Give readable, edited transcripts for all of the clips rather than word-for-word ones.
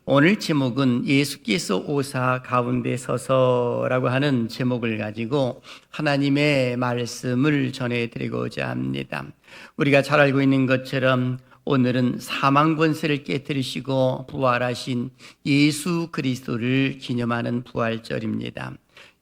오늘 제목은 예수께서 오사 가운데 서서라고 하는 제목을 가지고 하나님의 말씀을 전해드리고자 합니다. 우리가 잘 알고 있는 것처럼 오늘은 사망 권세를 깨뜨리시고 부활하신 예수 그리스도를 기념하는 부활절입니다.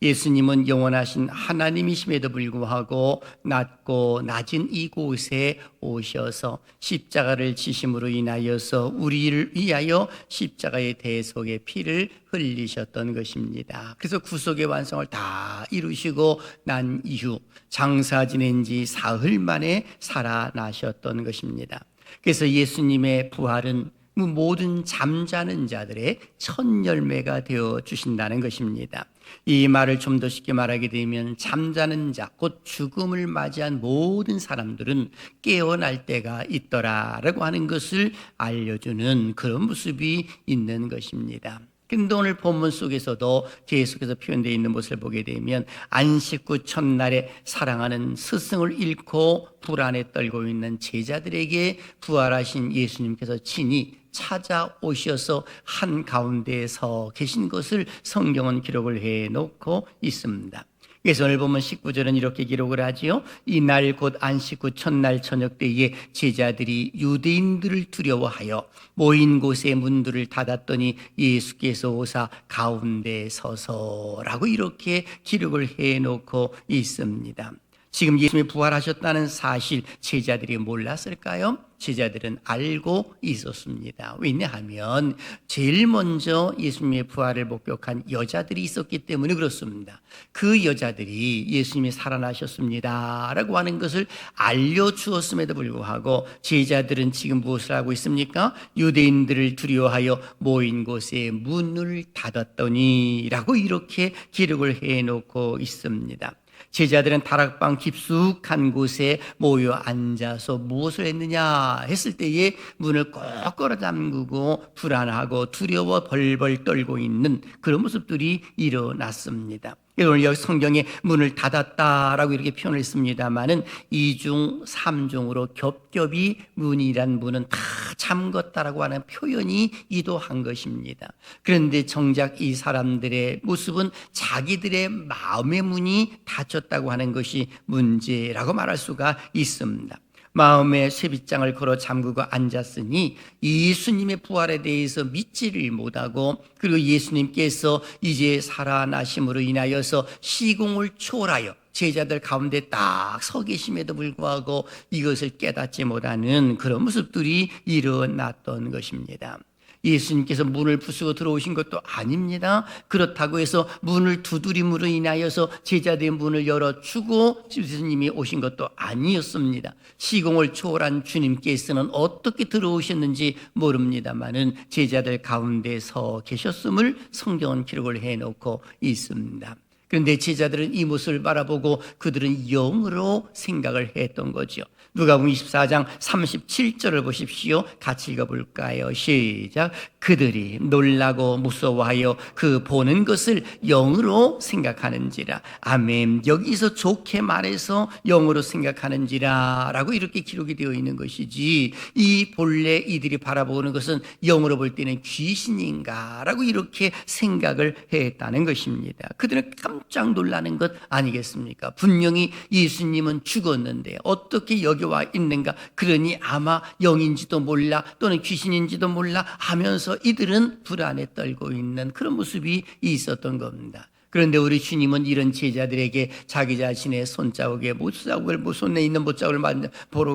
예수님은 영원하신 하나님이심에도 불구하고 낮고 낮은 이곳에 오셔서 십자가를 지심으로 인하여서 우리를 위하여 십자가의 대속의 피를 흘리셨던 것입니다. 그래서 구속의 완성을 다 이루시고 난 이후 장사 지낸 지 사흘 만에 살아나셨던 것입니다. 그래서 예수님의 부활은 모든 잠자는 자들의 첫 열매가 되어 주신다는 것입니다. 이 말을 좀 더 쉽게 말하게 되면 잠자는 자, 곧 죽음을 맞이한 모든 사람들은 깨어날 때가 있더라라고 하는 것을 알려주는 그런 모습이 있는 것입니다. 근데 오늘 본문 속에서도 계속해서 표현되어 있는 모습을 보게 되면 안식 후 첫날에 사랑하는 스승을 잃고 불안에 떨고 있는 제자들에게 부활하신 예수님께서 친히 찾아오셔서 한가운데에 서 계신 것을 성경은 기록을 해놓고 있습니다. 그래서 오늘 보면 19절은 이렇게 기록을 하지요. 이날 곧 안식 후 첫날 저녁 때에 제자들이 유대인들을 두려워하여 모인 곳에 문들을 닫았더니 예수께서 오사 가운데 서서라고 이렇게 기록을 해놓고 있습니다. 지금 예수님이 부활하셨다는 사실 제자들이 몰랐을까요? 제자들은 알고 있었습니다. 왜냐하면 제일 먼저 예수님의 부활을 목격한 여자들이 있었기 때문에 그렇습니다. 그 여자들이 예수님이 살아나셨습니다 라고 하는 것을 알려주었음에도 불구하고 제자들은 지금 무엇을 하고 있습니까? 유대인들을 두려워하여 모인 곳에 문을 닫았더니 라고 이렇게 기록을 해놓고 있습니다. 제자들은 다락방 깊숙한 곳에 모여 앉아서 무엇을 했느냐 했을 때에 문을 꼭 걸어 잠그고 불안하고 두려워 벌벌 떨고 있는 그런 모습들이 일어났습니다. 오늘 여기 성경에 문을 닫았다라고 이렇게 표현을 했습니다만은 2중 3중으로 겹겹이 문이란 문은 다 잠궜다라고 하는 표현이 이도한 것입니다. 그런데 정작 이 사람들의 모습은 자기들의 마음의 문이 닫혔다고 하는 것이 문제라고 말할 수가 있습니다. 마음의 쇠빗장을 걸어 잠그고 앉았으니 예수님의 부활에 대해서 믿지를 못하고 그리고 예수님께서 이제 살아나심으로 인하여서 시공을 초월하여 제자들 가운데 딱 서 계심에도 불구하고 이것을 깨닫지 못하는 그런 모습들이 일어났던 것입니다. 예수님께서 문을 부수고 들어오신 것도 아닙니다. 그렇다고 해서 문을 두드림으로 인하여서 제자들의 문을 열어주고 예수님이 오신 것도 아니었습니다. 시공을 초월한 주님께서는 어떻게 들어오셨는지 모릅니다만은 제자들 가운데 서 계셨음을 성경은 기록을 해놓고 있습니다. 그런데 제자들은 이 모습을 바라보고 그들은 영으로 생각을 했던 거죠. 누가복음 24장 37절을 보십시오. 같이 읽어볼까요? 시작. 그들이 놀라고 무서워하여 그 보는 것을 영으로 생각하는지라. 아멘. 여기서 좋게 말해서 영으로 생각하는지라 라고 이렇게 기록이 되어 있는 것이지 이 본래 이들이 바라보는 것은 영으로 볼 때는 귀신인가 라고 이렇게 생각을 했다는 것입니다. 그들은 깜짝 놀라는 것 아니겠습니까? 분명히 예수님은 죽었는데 어떻게 여기 와 있는가? 그러니 아마 영인지도 몰라 또는 귀신인지도 몰라 하면서 이들은 불안에 떨고 있는 그런 모습이 있었던 겁니다. 그런데 우리 주님은 이런 제자들에게 자기 자신의 손자국에 못자국을 손에 있는 못자국을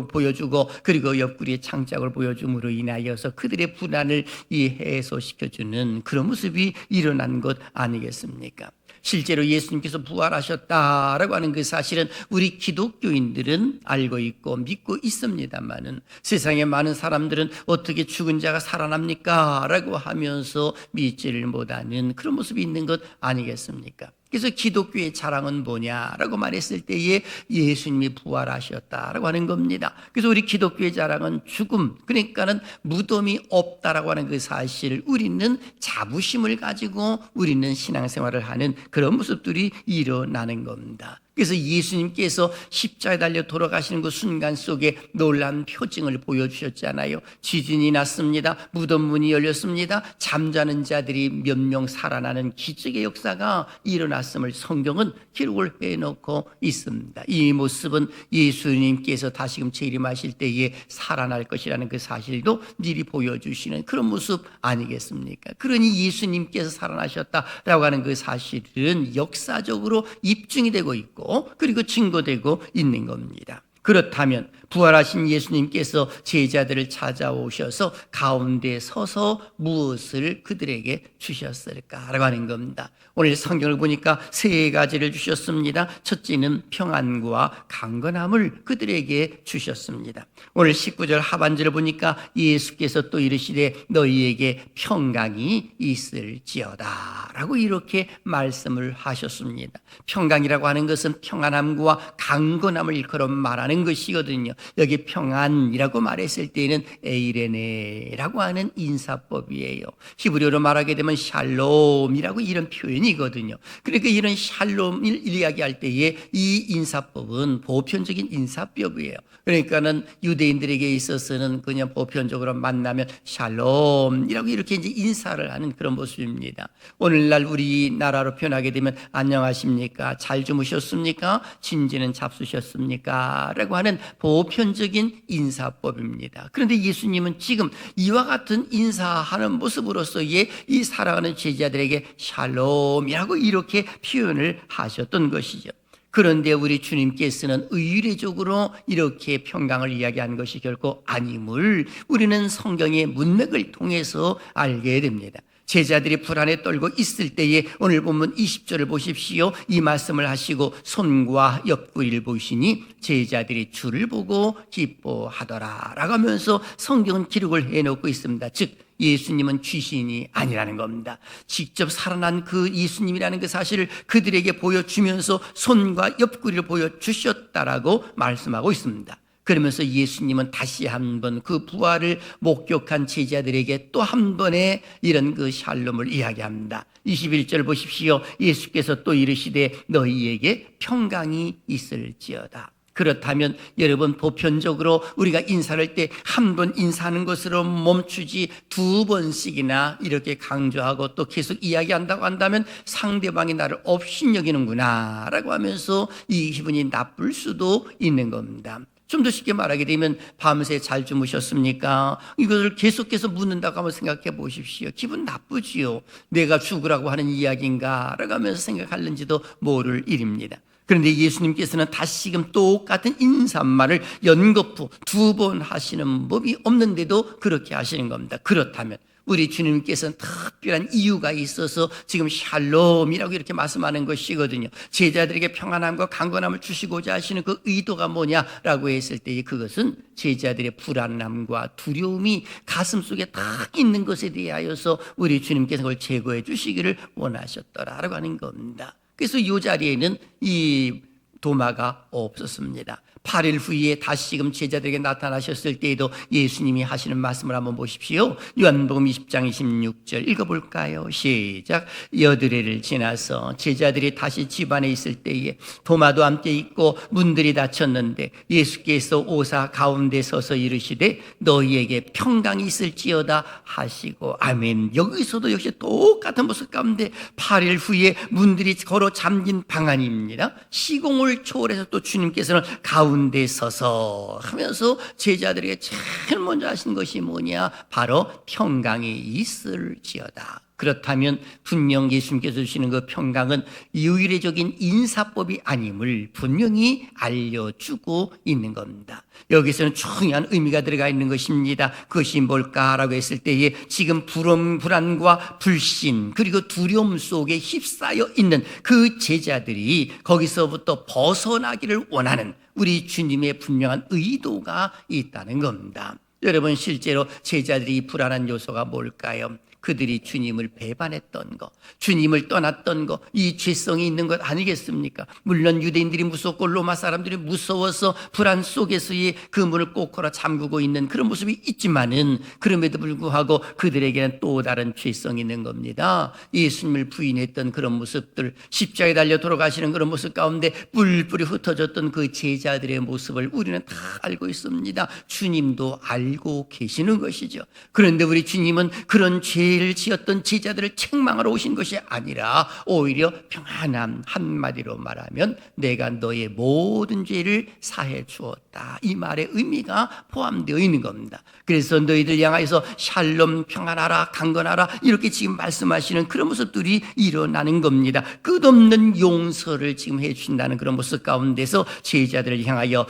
보여주고 그리고 옆구리에 창자국을 보여줌으로 인하여서 그들의 불안을 해소시켜주는 그런 모습이 일어난 것 아니겠습니까? 실제로 예수님께서 부활하셨다라고 하는 그 사실은 우리 기독교인들은 알고 있고 믿고 있습니다만은 세상에 많은 사람들은 어떻게 죽은 자가 살아납니까? 라고 하면서 믿지를 못하는 그런 모습이 있는 것 아니겠습니까? 그래서 기독교의 자랑은 뭐냐라고 말했을 때에 예수님이 부활하셨다라고 하는 겁니다. 그래서 우리 기독교의 자랑은 죽음, 그러니까는 무덤이 없다라고 하는 그 사실을 우리는 자부심을 가지고 우리는 신앙생활을 하는 그런 모습들이 일어나는 겁니다. 그래서 예수님께서 십자가에 달려 돌아가시는 그 순간 속에 놀라운 표징을 보여주셨잖아요. 지진이 났습니다. 무덤 문이 열렸습니다. 잠자는 자들이 몇 명 살아나는 기적의 역사가 일어났음을 성경은 기록을 해놓고 있습니다. 이 모습은 예수님께서 다시금 재림하실 때에 살아날 것이라는 그 사실도 미리 보여주시는 그런 모습 아니겠습니까? 그러니 예수님께서 살아나셨다라고 하는 그 사실은 역사적으로 입증이 되고 있고 그리고 증거되고 있는 겁니다. 그렇다면 부활하신 예수님께서 제자들을 찾아오셔서 가운데 서서 무엇을 그들에게 주셨을까라고 하는 겁니다. 오늘 성경을 보니까 세 가지를 주셨습니다. 첫째는 평안과 강건함을 그들에게 주셨습니다. 오늘 19절 하반절을 보니까 예수께서 또 이르시되 너희에게 평강이 있을지어다 라고 이렇게 말씀을 하셨습니다. 평강이라고 하는 것은 평안함과 강건함을 일컬어 말하는 것이거든요. 여기 평안이라고 말했을 때에는 에이레네라고 하는 인사법이에요. 히브리어로 말하게 되면 샬롬이라고 이런 표현이거든요. 그러니까 이런 샬롬을 이야기할 때에 이 인사법은 보편적인 인사법이에요. 그러니까는 유대인들에게 있어서는 그냥 보편적으로 만나면 샬롬이라고 이렇게 이제 인사를 하는 그런 모습입니다. 오늘날 우리나라로 표현하게 되면 안녕하십니까? 잘 주무셨습니까? 진지는 잡수셨습니까? 라고 하는 보편적인 인사법입니다. 그런데 예수님은 지금 이와 같은 인사하는 모습으로서의 이 사랑하는 제자들에게 샬롬이라고 이렇게 표현을 하셨던 것이죠. 그런데 우리 주님께서는 의례적으로 이렇게 평강을 이야기한 것이 결코 아님을 우리는 성경의 문맥을 통해서 알게 됩니다. 제자들이 불안에 떨고 있을 때에 오늘 본문 20절을 보십시오. 이 말씀을 하시고 손과 옆구리를 보시니 제자들이 주를 보고 기뻐하더라 라고 하면서 성경은 기록을 해놓고 있습니다. 즉 예수님은 귀신이 아니라는 겁니다. 직접 살아난 그 예수님이라는 그 사실을 그들에게 보여주면서 손과 옆구리를 보여주셨다라고 말씀하고 있습니다. 그러면서 예수님은 다시 한번 그 부활을 목격한 제자들에게 또 한 번의 이런 그 샬롬을 이야기합니다. 21절 보십시오. 예수께서 또 이르시되 너희에게 평강이 있을지어다. 그렇다면 여러분 보편적으로 우리가 인사를 할 때 한 번 인사하는 것으로 멈추지 두 번씩이나 이렇게 강조하고 또 계속 이야기한다고 한다면 상대방이 나를 업신여기는구나 라고 하면서 이 기분이 나쁠 수도 있는 겁니다. 좀 더 쉽게 말하게 되면 밤새 잘 주무셨습니까? 이것을 계속해서 묻는다고 한번 생각해 보십시오. 기분 나쁘지요. 내가 죽으라고 하는 이야기인가 라고 하면서 생각하는지도 모를 일입니다. 그런데 예수님께서는 다시금 똑같은 인사말을 연거푸 두 번 하시는 법이 없는데도 그렇게 하시는 겁니다. 그렇다면 우리 주님께서는 특별한 이유가 있어서 지금 샬롬이라고 이렇게 말씀하는 것이거든요. 제자들에게 평안함과 강건함을 주시고자 하시는 그 의도가 뭐냐라고 했을 때 그것은 제자들의 불안함과 두려움이 가슴속에 딱 있는 것에 대하여서 우리 주님께서 그걸 제거해 주시기를 원하셨더라라고 하는 겁니다. 그래서 이 자리에는 이 도마가 없었습니다. 8일 후에 다시금 제자들에게 나타나셨을 때에도 예수님이 하시는 말씀을 한번 보십시오. 요한복음 20장 26절 읽어볼까요? 시작. 여드레를 지나서 제자들이 다시 집안에 있을 때에 도마도 함께 있고 문들이 닫혔는데 예수께서 오사 가운데 서서 이르시되 너희에게 평강이 있을지어다 하시고 아멘. 여기서도 역시 똑같은 모습 가운데 8일 후에 문들이 걸어 잠긴 방 안입니다. 시공을 초월해서 또 주님께서는 가운데 서서 하면서 제자들에게 제일 먼저 하신 것이 뭐냐? 바로 평강이 있을지어다. 그렇다면 분명 예수님께서 주시는 그 평강은 유일적인 인사법이 아님을 분명히 알려주고 있는 겁니다. 여기서는 중요한 의미가 들어가 있는 것입니다. 그것이 뭘까라고 했을 때에 지금 불안과 불신 그리고 두려움 속에 휩싸여 있는 그 제자들이 거기서부터 벗어나기를 원하는 우리 주님의 분명한 의도가 있다는 겁니다. 여러분 실제로 제자들이 불안한 요소가 뭘까요? 그들이 주님을 배반했던 거, 주님을 떠났던 거, 이 죄성이 있는 것 아니겠습니까? 물론 유대인들이 무섭고 로마 사람들이 무서워서 불안 속에서의 그 문을 꼭 걸어 잠그고 있는 그런 모습이 있지만은, 그럼에도 불구하고 그들에게는 또 다른 죄성이 있는 겁니다. 예수님을 부인했던 그런 모습들, 십자가에 달려 돌아가시는 그런 모습 가운데 뿔뿔이 흩어졌던 그 제자들의 모습을 우리는 다 알고 있습니다. 주님도 알고 계시는 것이죠. 그런데 우리 주님은 그런 죄를 지었던 제자들을 책망하러 오신 것이 아니라 오히려 평안함, 한마디로 말하면 내가 너의 모든 죄를 사해 주었다, 이 말의 의미가 포함되어 있는 겁니다. 그래서 너희들 향하여서 샬롬, 평안하라, 강건하라, 이렇게 지금 말씀하시는 그런 모습들이 일어나는 겁니다. 끝없는 용서를 지금 해주신다는 그런 모습 가운데서 제자들을 향하여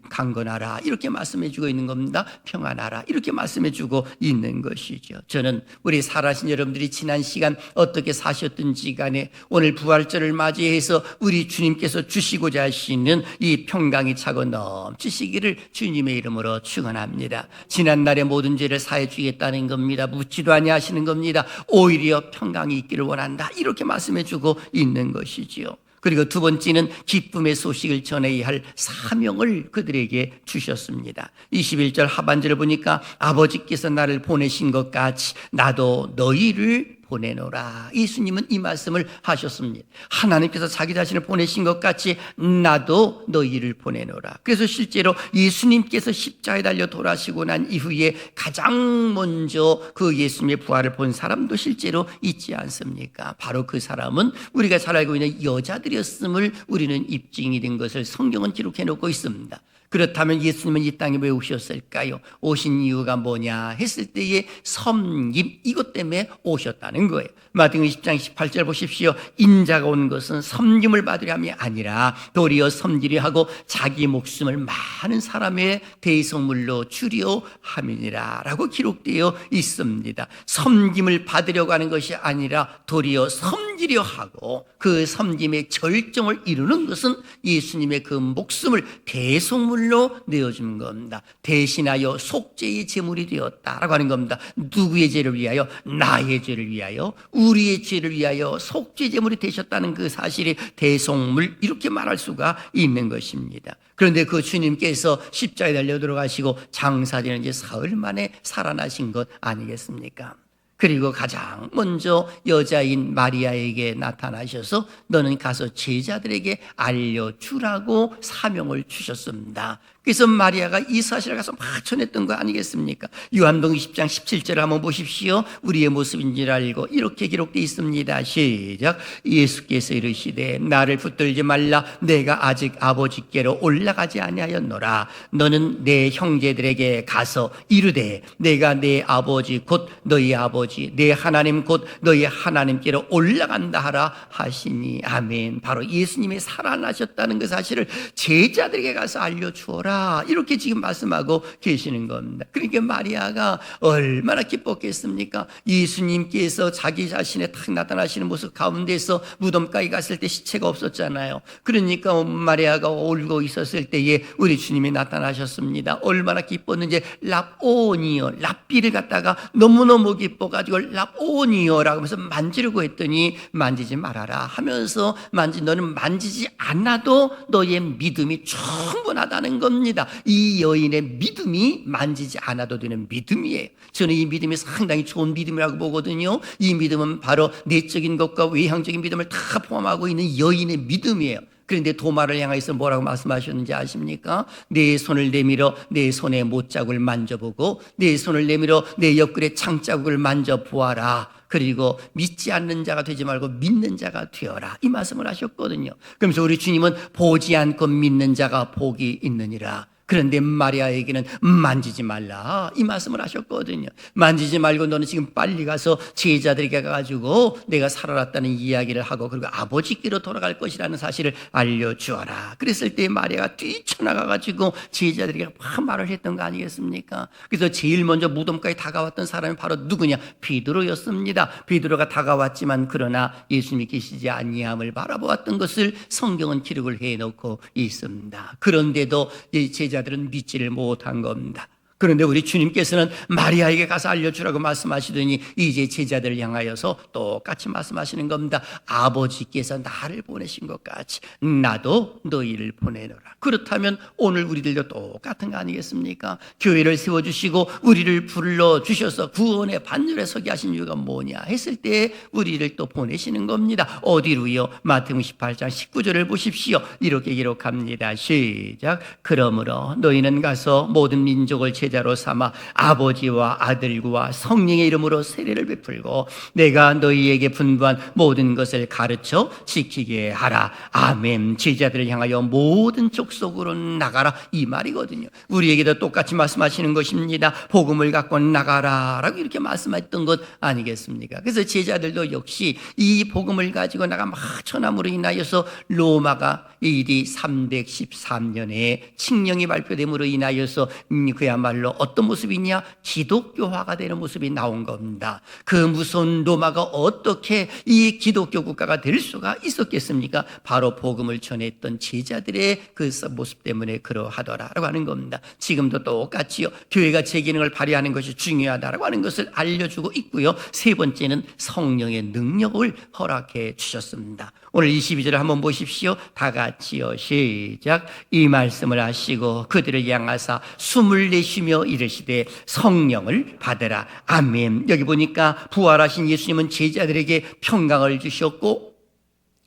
강건하라 이렇게 말씀해 주고 있는 겁니다. 평안하라 이렇게 말씀해 주고 있는 것이죠. 저는 우리 살아신 여러분들이 지난 시간 어떻게 사셨든지 간에 오늘 부활절을 맞이해서 우리 주님께서 주시고자 하시는 이 평강이 차고 넘치시기를 주님의 이름으로 축원합니다. 지난날의 모든 죄를 사해 주겠다는 겁니다. 묻지도 아니하시는 겁니다. 오히려 평강이 있기를 원한다 이렇게 말씀해 주고 있는 것이지요. 그리고 두 번째는 기쁨의 소식을 전해야 할 사명을 그들에게 주셨습니다. 21절 하반절을 보니까 아버지께서 나를 보내신 것 같이 나도 너희를 보내노라. 예수님은 이 말씀을 하셨습니다. 하나님께서 자기 자신을 보내신 것 같이 나도 너희를 보내노라. 그래서 실제로 예수님께서 십자가에 달려 돌아가시고 난 이후에 가장 먼저 그 예수님의 부활을 본 사람도 실제로 있지 않습니까? 바로 그 사람은 우리가 잘 알고 있는 여자들이었음을 우리는 입증이 된 것을 성경은 기록해 놓고 있습니다. 그렇다면 예수님은 이 땅에 왜 오셨을까요? 오신 이유가 뭐냐 했을 때의 섬김, 이것 때문에 오셨다는 거예요. 마태복음 10장 18절 보십시오. 인자가 온 것은 섬김을 받으려 함이 아니라 도리어 섬기려 하고 자기 목숨을 많은 사람의 대성물로 주려 함이니라 라고 기록되어 있습니다. 섬김을 받으려고 하는 것이 아니라 도리어 섬기려 하고 그 섬김의 절정을 이루는 것은 예수님의 그 목숨을 대속물로 내어준 겁니다. 대신하여 속죄의 제물이 되었다라고 하는 겁니다. 누구의 죄를 위하여? 나의 죄를 위하여, 우리의 죄를 위하여 속죄 제물이 되셨다는 그 사실이 대속물, 이렇게 말할 수가 있는 것입니다. 그런데 그 주님께서 십자가에 달려 들어가시고 장사되는 이제 사흘 만에 살아나신 것 아니겠습니까? 그리고 가장 먼저 여자인 마리아에게 나타나셔서 너는 가서 제자들에게 알려주라고 사명을 주셨습니다. 그래서 마리아가 이 사실을 가서 막 전했던 거 아니겠습니까? 요한복음 10장 17절 한번 보십시오. 우리의 모습인 줄 알고 이렇게 기록되어 있습니다. 시작. 예수께서 이르시되 나를 붙들지 말라. 내가 아직 아버지께로 올라가지 아니하였노라. 너는 내 형제들에게 가서 이르되 내가 내 아버지 곧 너희 아버지 내 하나님 곧 너희 하나님께로 올라간다 하라 하시니. 아멘. 바로 예수님이 살아나셨다는 그 사실을 제자들에게 가서 알려주어라, 이렇게 지금 말씀하고 계시는 겁니다. 그러니까 마리아가 얼마나 기뻤겠습니까? 예수님께서 자기 자신의 탁 나타나시는 모습 가운데서 무덤가에 갔을 때 시체가 없었잖아요. 그러니까 마리아가 울고 있었을 때에 우리 주님이 나타나셨습니다. 얼마나 기뻤는지 랍오니어, 랍비를 갖다가 너무너무 기뻐가지고 랍오니어라고 하면서 만지려고 했더니 만지지 말아라 하면서 너는 만지지 않아도 너의 믿음이 충분하다는 겁니다. 이 여인의 믿음이 만지지 않아도 되는 믿음이에요. 저는 이 믿음이 상당히 좋은 믿음이라고 보거든요. 이 믿음은 바로 내적인 것과 외향적인 믿음을 다 포함하고 있는 여인의 믿음이에요. 그런데 도마를 향해서 뭐라고 말씀하셨는지 아십니까? 내 손을 내밀어 내 손의 못자국을 만져보고 내 손을 내밀어 내 옆구리의 창자국을 만져보아라. 그리고 믿지 않는 자가 되지 말고 믿는 자가 되어라, 이 말씀을 하셨거든요. 그러면서 우리 주님은 보지 않고 믿는 자가 복이 있느니라. 그런데 마리아에게는 만지지 말라, 이 말씀을 하셨거든요. 만지지 말고 너는 지금 빨리 가서 제자들에게 가가지고 내가 살아났다는 이야기를 하고 그리고 아버지께로 돌아갈 것이라는 사실을 알려주어라. 그랬을 때 마리아가 뛰쳐나가가지고 제자들에게 막 말을 했던 거 아니겠습니까? 그래서 제일 먼저 무덤가에 다가왔던 사람이 바로 누구냐? 베드로였습니다. 베드로가 다가왔지만 그러나 예수님이 계시지 아니함을 바라보았던 것을 성경은 기록을 해놓고 있습니다. 그런데도 이 제자들은 믿지를 못한 겁니다. 그런데 우리 주님께서는 마리아에게 가서 알려주라고 말씀하시더니 이제 제자들을 향하여서 똑같이 말씀하시는 겁니다. 아버지께서 나를 보내신 것 같이 나도 너희를 보내노라. 그렇다면 오늘 우리들도 똑같은 거 아니겠습니까? 교회를 세워주시고 우리를 불러주셔서 구원의 반열에 서게 하신 이유가 뭐냐 했을 때 우리를 또 보내시는 겁니다. 어디로요? 마태복음 18장 19절을 보십시오. 이렇게 기록합니다. 시작. 그러므로 너희는 가서 모든 민족을 제자로 삼아 아버지와 아들과 성령의 이름으로 세례를 베풀고 내가 너희에게 분부한 모든 것을 가르쳐 지키게 하라. 아멘. 제자들을 향하여 모든 족속으로 나가라, 이 말이거든요. 우리에게도 똑같이 말씀하시는 것입니다. 복음을 갖고 나가라 라고 이렇게 말씀했던 것 아니겠습니까? 그래서 제자들도 역시 이 복음을 가지고 나가 막 천함으로 인하여서 로마가 AD 313년에 칙령이 발표됨으로 인하여서 그야말로 어떤 모습이냐? 기독교화가 되는 모습이 나온 겁니다. 그 무서운 로마가 어떻게 이 기독교 국가가 될 수가 있었겠습니까? 바로 복음을 전했던 제자들의 그 모습 때문에 그러하더라라고 하는 겁니다. 지금도 똑같이요. 교회가 제 기능을 발휘하는 것이 중요하다라고 하는 것을 알려주고 있고요. 세 번째는 성령의 능력을 허락해 주셨습니다. 오늘 22절을 한번 보십시오. 다 같이요. 시작. 이 말씀을 하시고 그들을 향하사 숨을 내쉬며 이르시되 성령을 받으라. 아멘. 여기 보니까 부활하신 예수님은 제자들에게 평강을 주셨고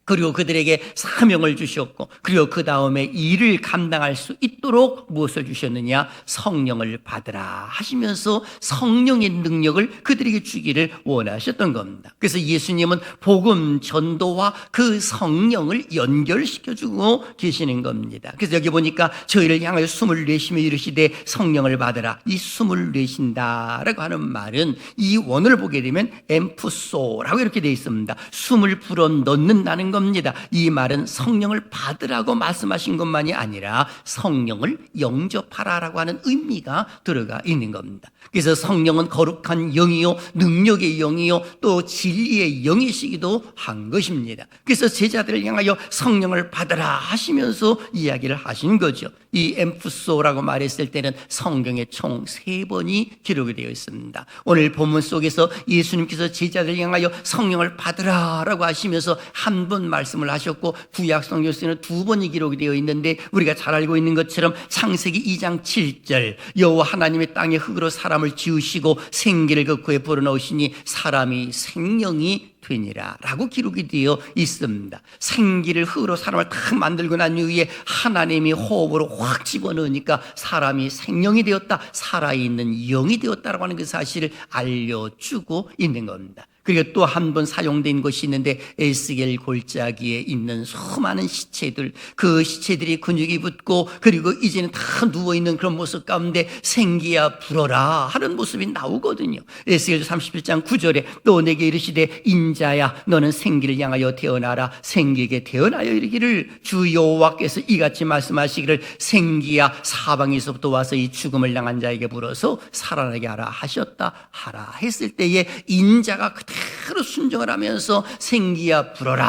그리고 그들에게 사명을 주셨고 그리고 그 다음에 일을 감당할 수 있도록 무엇을 주셨느냐? 성령을 받으라 하시면서 성령의 능력을 그들에게 주기를 원하셨던 겁니다. 그래서 예수님은 복음 전도와 그 성령을 연결시켜주고 계시는 겁니다. 그래서 여기 보니까 저희를 향하여 숨을 내쉬며 이르시되 성령을 받으라. 이 숨을 내쉰다라고 하는 말은 이 원어를 보게 되면 엠프소라고 이렇게 되어 있습니다. 숨을 불어 넣는다는 겁니다. 이 말은 성령을 받으라고 말씀하신 것만이 아니라 성령을 영접하라라고 하는 의미가 들어가 있는 겁니다. 그래서 성령은 거룩한 영이요 능력의 영이요 또 진리의 영이시기도 한 것입니다. 그래서 제자들을 향하여 성령을 받으라 하시면서 이야기를 하신 거죠. 이 엠프소라고 말했을 때는 성경에 총 3번이 기록이 되어 있습니다. 오늘 본문 속에서 예수님께서 제자들을 향하여 성령을 받으라라고 하시면서 한 번 말씀을 하셨고 구약 성경에는 2번이 기록이 되어 있는데 우리가 잘 알고 있는 것처럼 창세기 2장 7절 여호와 하나님의 땅에 흙으로 사람을 지으시고 생기를 그 코에 불어넣으시니 사람이 생명이 되니라 라고 기록이 되어 있습니다. 생기를 흙으로 사람을 탁 만들고 난 이후에 하나님이 호흡으로 확 집어넣으니까 사람이 생명이 되었다, 살아있는 영이 되었다라고 하는 그 사실을 알려주고 있는 겁니다. 그리고 또 한 번 사용된 것이 있는데 에스겔 골짜기에 있는 수많은 시체들, 그 시체들이 근육이 붙고 그리고 이제는 다 누워있는 그런 모습 가운데 생기야 불어라 하는 모습이 나오거든요. 에스겔 37장 9절에 또 내게 이르시되 인자야 너는 생기를 향하여 태어나라. 생기에게 태어나여 이르기를 주 여호와께서 이같이 말씀하시기를 생기야 사방에서부터 와서 이 죽음을 당한 자에게 불어서 살아나게 하라 하셨다 하라 했을 때에 인자가 그대로 순종을 하면서 생기야 불어라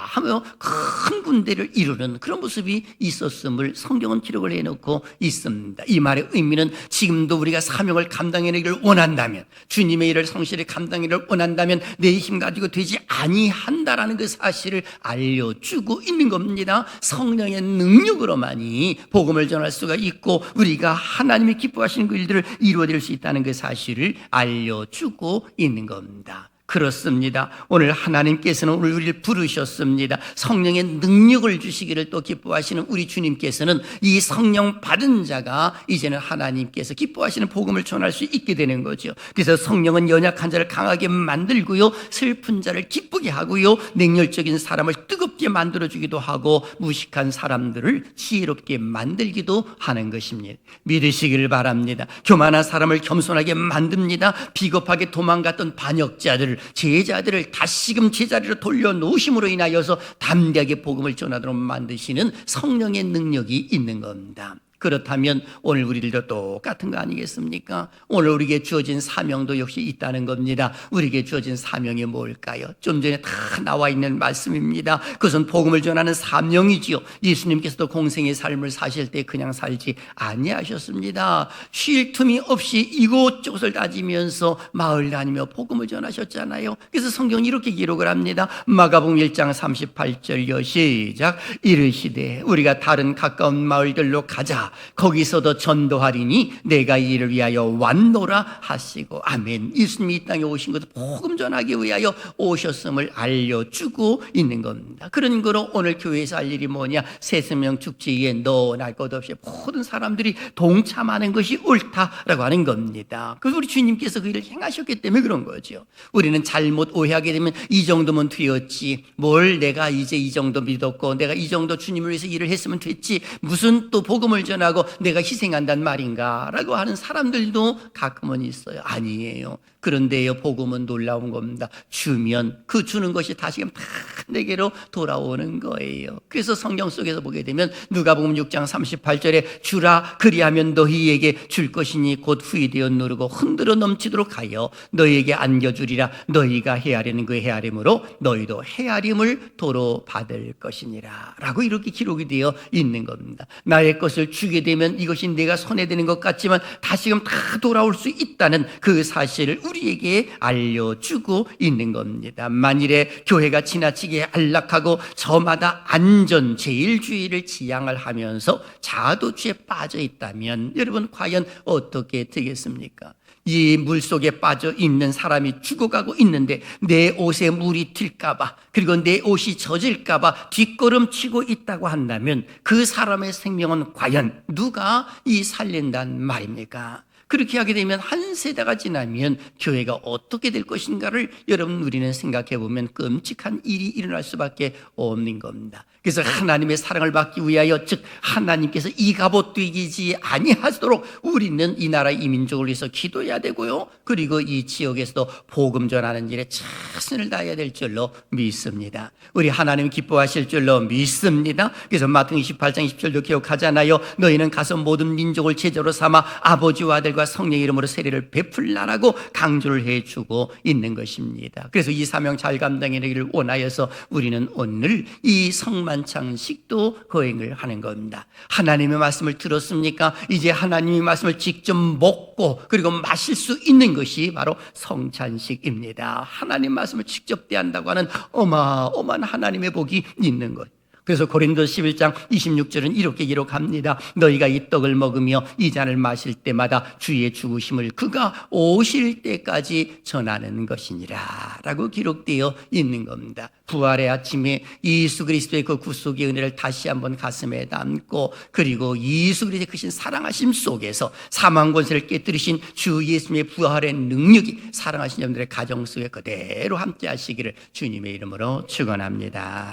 하며 큰 군대를 이루는 그런 모습이 있었음을 성경은 기록을 해놓고 있습니다. 이 말의 의미는 지금도 우리가 사명을 감당해내기를 원한다면, 주님의 일을 성실히 감당하기를 원한다면 내 힘 가지고 되지 아니한다라는 그 사실을 알려주고 있는 겁니다. 성령의 능력으로만이 복음을 전할 수가 있고 우리가 하나님이 기뻐하시는 그 일들을 이루어낼 수 있다는 그 사실을 알려주고 있는 겁니다. 그렇습니다. 오늘 하나님께서는 우리를 부르셨습니다. 성령의 능력을 주시기를 또 기뻐하시는 우리 주님께서는 이 성령 받은 자가 이제는 하나님께서 기뻐하시는 복음을 전할 수 있게 되는 거죠. 그래서 성령은 연약한 자를 강하게 만들고요, 슬픈 자를 기쁘게 하고요, 냉혈적인 사람을 뜨겁게 만들어주기도 하고 무식한 사람들을 지혜롭게 만들기도 하는 것입니다. 믿으시기를 바랍니다. 교만한 사람을 겸손하게 만듭니다. 비겁하게 도망갔던 반역자들을, 제자들을 다시금 제자리로 돌려놓으심으로 인하여서 담대하게 복음을 전하도록 만드시는 성령의 능력이 있는 겁니다. 그렇다면 오늘 우리들도 똑같은 거 아니겠습니까? 오늘 우리에게 주어진 사명도 역시 있다는 겁니다. 우리에게 주어진 사명이 뭘까요? 좀 전에 다 나와 있는 말씀입니다. 그것은 복음을 전하는 사명이지요. 예수님께서도 공생의 삶을 사실 때 그냥 살지 아니하셨습니다. 쉴 틈이 없이 이곳저곳을 다니면서 마을 다니며 복음을 전하셨잖아요. 그래서 성경이 이렇게 기록을 합니다. 마가복음 1장 38절요. 시작. 이르시되 우리가 다른 가까운 마을들로 가자. 거기서도 전도하리니 내가 이를 위하여 왔노라 하시고. 아멘. 예수님이 이 땅에 오신 것도 복음 전하기 위하여 오셨음을 알려주고 있는 겁니다. 그런 거로 오늘 교회에서 할 일이 뭐냐? 새생명 축제에 너 날 것 없이 모든 사람들이 동참하는 것이 옳다라고 하는 겁니다. 그래서 우리 주님께서 그 일을 행하셨기 때문에 그런 거죠. 우리는 잘못 오해하게 되면 이 정도면 되었지, 뭘 내가 이제 이 정도 믿었고 내가 이 정도 주님을 위해서 일을 했으면 됐지, 무슨 또 복음을 전하고 내가 희생한단 말인가 라고 하는 사람들도 가끔은 있어요. 아니에요. 그런데요, 복음은 놀라운 겁니다. 주면 그 주는 것이 다시금 다 내게로 돌아오는 거예요. 그래서 성경 속에서 보게 되면 누가복음 6장 38절에 주라 그리하면 너희에게 줄 것이니 곧 후이되어 누르고 흔들어 넘치도록 하여 너희에게 안겨주리라. 너희가 헤아리는 그 헤아림으로 너희도 헤아림을 도로 받을 것이니라 라고 이렇게 기록이 되어 있는 겁니다. 나의 것을 주게 되면 이것이 내가 손에 드는 것 같지만 다시금 다 돌아올 수 있다는 그 사실을 우리에게 알려주고 있는 겁니다. 만일에 교회가 지나치게 안락하고 저마다 안전제일주의를 지향을 하면서 자아도취에 빠져 있다면 여러분 과연 어떻게 되겠습니까? 이 물속에 빠져 있는 사람이 죽어가고 있는데 내 옷에 물이 튈까봐, 그리고 내 옷이 젖을까봐 뒷걸음치고 있다고 한다면 그 사람의 생명은 과연 누가 이 살린단 말입니까? 그렇게 하게 되면 한 세대가 지나면 교회가 어떻게 될 것인가를 여러분 우리는 생각해 보면 끔찍한 일이 일어날 수밖에 없는 겁니다. 그래서 하나님의 사랑을 받기 위하여, 즉 하나님께서 이 갑옷 되기지 아니하도록 우리는 이 나라 이 민족을 위해서 기도해야 되고요, 그리고 이 지역에서도 복음 전하는 일에 최선을 다해야 될 줄로 믿습니다. 우리 하나님 기뻐하실 줄로 믿습니다. 그래서 마태복음 28장 20절도 기억하잖아요. 너희는 가서 모든 민족을 제자로 삼아 아버지와 아들과 성령의 이름으로 세례를 베풀라라고 강조를 해주고 있는 것입니다. 그래서 이 사명 잘 감당해내기를 원하여서 우리는 오늘 이 성만찬식도 거행을 하는 겁니다. 하나님의 말씀을 들었습니까? 이제 하나님의 말씀을 직접 먹고 그리고 마실 수 있는 것이 바로 성찬식입니다. 하나님 말씀을 직접 대한다고 하는 어마어마한 하나님의 복이 있는 것. 그래서 고린도서 11장 26절은 이렇게 기록합니다. 너희가 이 떡을 먹으며 이 잔을 마실 때마다 주의 죽으심을 그가 오실 때까지 전하는 것이니라 라고 기록되어 있는 겁니다. 부활의 아침에 예수 그리스도의 그 구속의 은혜를 다시 한번 가슴에 담고, 그리고 예수 그리스도의 크신 사랑하심 속에서 사망 권세를 깨뜨리신 주 예수님의 부활의 능력이 사랑하신 여러분들의 가정 속에 그대로 함께 하시기를 주님의 이름으로 축원합니다.